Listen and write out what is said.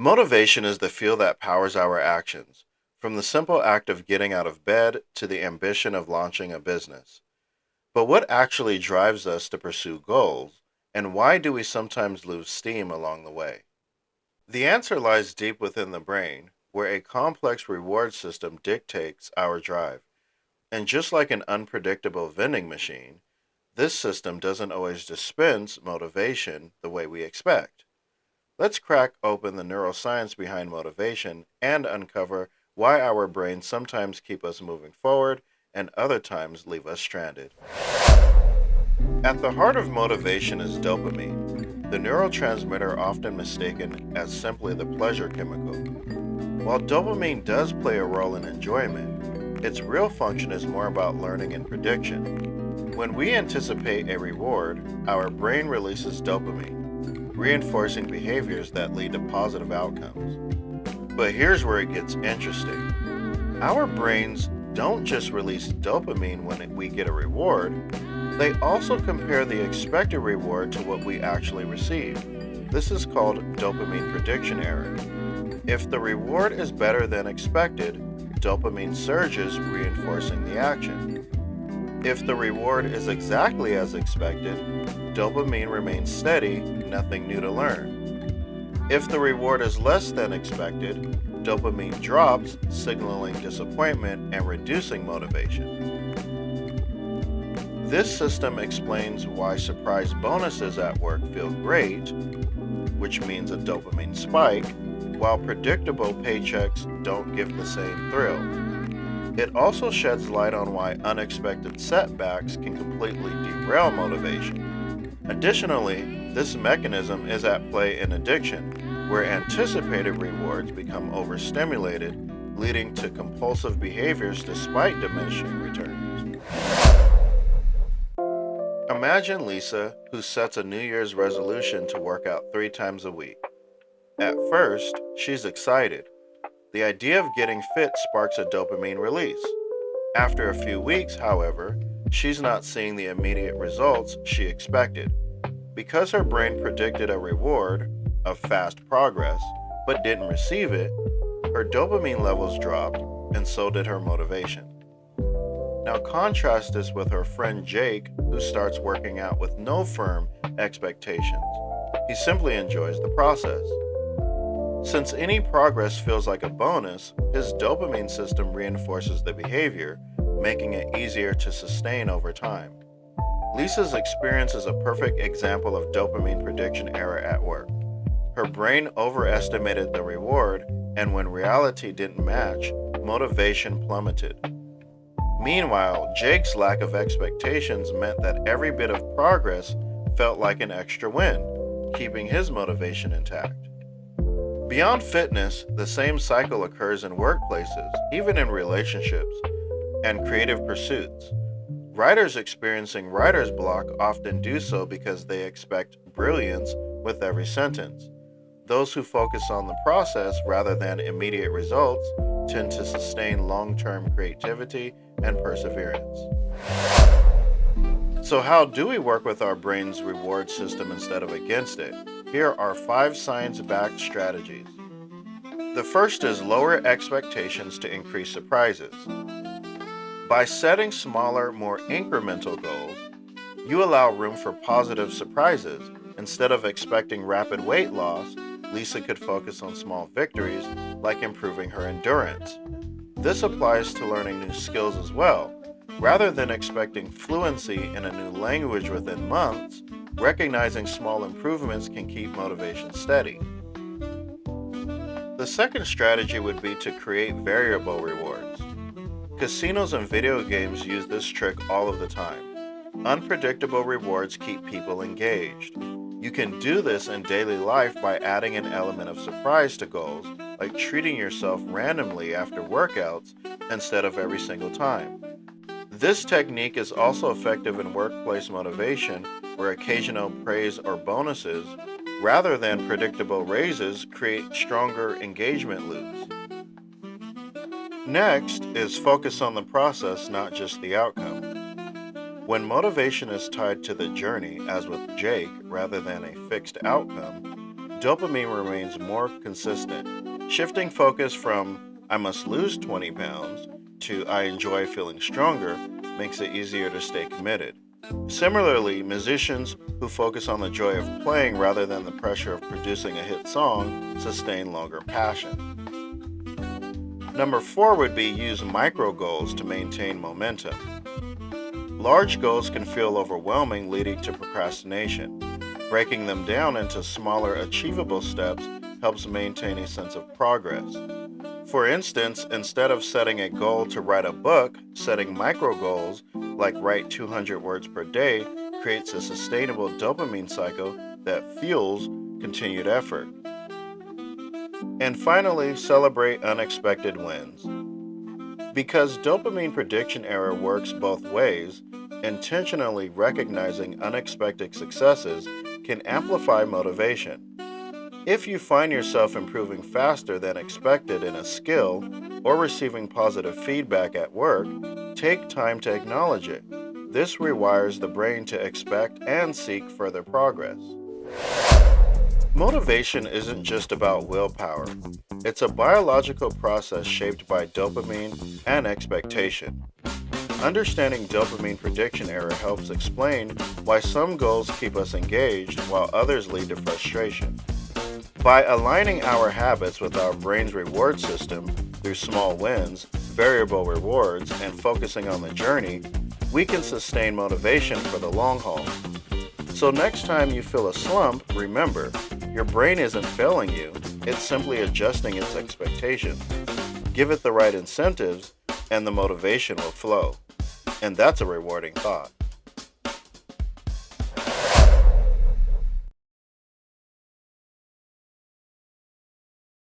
Motivation is the fuel that powers our actions, from the simple act of getting out of bed to the ambition of launching a business. But what actually drives us to pursue goals, and why do we sometimes lose steam along the way? The answer lies deep within the brain, where a complex reward system dictates our drive. And just like an unpredictable vending machine, this system doesn't always dispense motivation the way we expect. Let's crack open the neuroscience behind motivation and uncover why our brains sometimes keep us moving forward and other times leave us stranded. At the heart of motivation is dopamine, the neurotransmitter often mistaken as simply the pleasure chemical. While dopamine does play a role in enjoyment, its real function is more about learning and prediction. When we anticipate a reward, our brain releases dopamine, reinforcing behaviors that lead to positive outcomes. But here's where it gets interesting. Our brains don't just release dopamine when we get a reward, they also compare the expected reward to what we actually receive. This is called dopamine prediction error. If the reward is better than expected, dopamine surges, reinforcing the action. If the reward is exactly as expected, dopamine remains steady, nothing new to learn. If the reward is less than expected, dopamine drops, signaling disappointment and reducing motivation. This system explains why surprise bonuses at work feel great, which means a dopamine spike, while predictable paychecks don't give the same thrill. It also sheds light on why unexpected setbacks can completely derail motivation. Additionally, this mechanism is at play in addiction, where anticipated rewards become overstimulated, leading to compulsive behaviors despite diminishing returns. Imagine Lisa, who sets a New Year's resolution to work out 3 times a week. At first, she's excited. The idea of getting fit sparks a dopamine release. After a few weeks, however, she's not seeing the immediate results she expected. Because her brain predicted a reward of fast progress, but didn't receive it, her dopamine levels dropped, and so did her motivation. Now contrast this with her friend Jake, who starts working out with no firm expectations. He simply enjoys the process. Since any progress feels like a bonus, his dopamine system reinforces the behavior, making it easier to sustain over time. Lisa's experience is a perfect example of dopamine prediction error at work. Her brain overestimated the reward, and when reality didn't match, motivation plummeted. Meanwhile, Jake's lack of expectations meant that every bit of progress felt like an extra win, keeping his motivation intact. Beyond fitness, the same cycle occurs in workplaces, even in relationships, and creative pursuits. Writers experiencing writer's block often do so because they expect brilliance with every sentence. Those who focus on the process rather than immediate results tend to sustain long term creativity and perseverance. So, how do we work with our brain's reward system instead of against it? Here are 5 science backed strategies. The first is lower expectations to increase surprises. By setting smaller, more incremental goals, you allow room for positive surprises. Instead of expecting rapid weight loss, Lisa could focus on small victories like improving her endurance. This applies to learning new skills as well. Rather than expecting fluency in a new language within months, recognizing small improvements can keep motivation steady. The second strategy would be to create variable rewards. Casinos and video games use this trick all of the time. Unpredictable rewards keep people engaged. You can do this in daily life by adding an element of surprise to goals, like treating yourself randomly after workouts instead of every single time. This technique is also effective in workplace motivation, where occasional praise or bonuses, rather than predictable raises, create stronger engagement loops. Next is focus on the process, not just the outcome. When motivation is tied to the journey, as with Jake, rather than a fixed outcome, dopamine remains more consistent. Shifting focus from I must lose 20 pounds to I enjoy feeling stronger makes it easier to stay committed. Similarly, musicians who focus on the joy of playing rather than the pressure of producing a hit song sustain longer passion. Number 4 would be use micro goals to maintain momentum. Large goals can feel overwhelming, leading to procrastination. Breaking them down into smaller, achievable steps helps maintain a sense of progress. For instance, instead of setting a goal to write a book, setting micro goals, like write 200 words per day, creates a sustainable dopamine cycle that fuels continued effort. And finally, celebrate unexpected wins. Because dopamine prediction error works both ways, intentionally recognizing unexpected successes can amplify motivation. If you find yourself improving faster than expected in a skill or receiving positive feedback at work, take time to acknowledge it. This rewires the brain to expect and seek further progress. Motivation isn't just about willpower. It's a biological process shaped by dopamine and expectation. Understanding dopamine prediction error helps explain why some goals keep us engaged while others lead to frustration. By aligning our habits with our brain's reward system through small wins, variable rewards, and focusing on the journey, we can sustain motivation for the long haul. So next time you feel a slump, remember, your brain isn't failing you, it's simply adjusting its expectations. Give it the right incentives, and the motivation will flow. And that's a rewarding thought.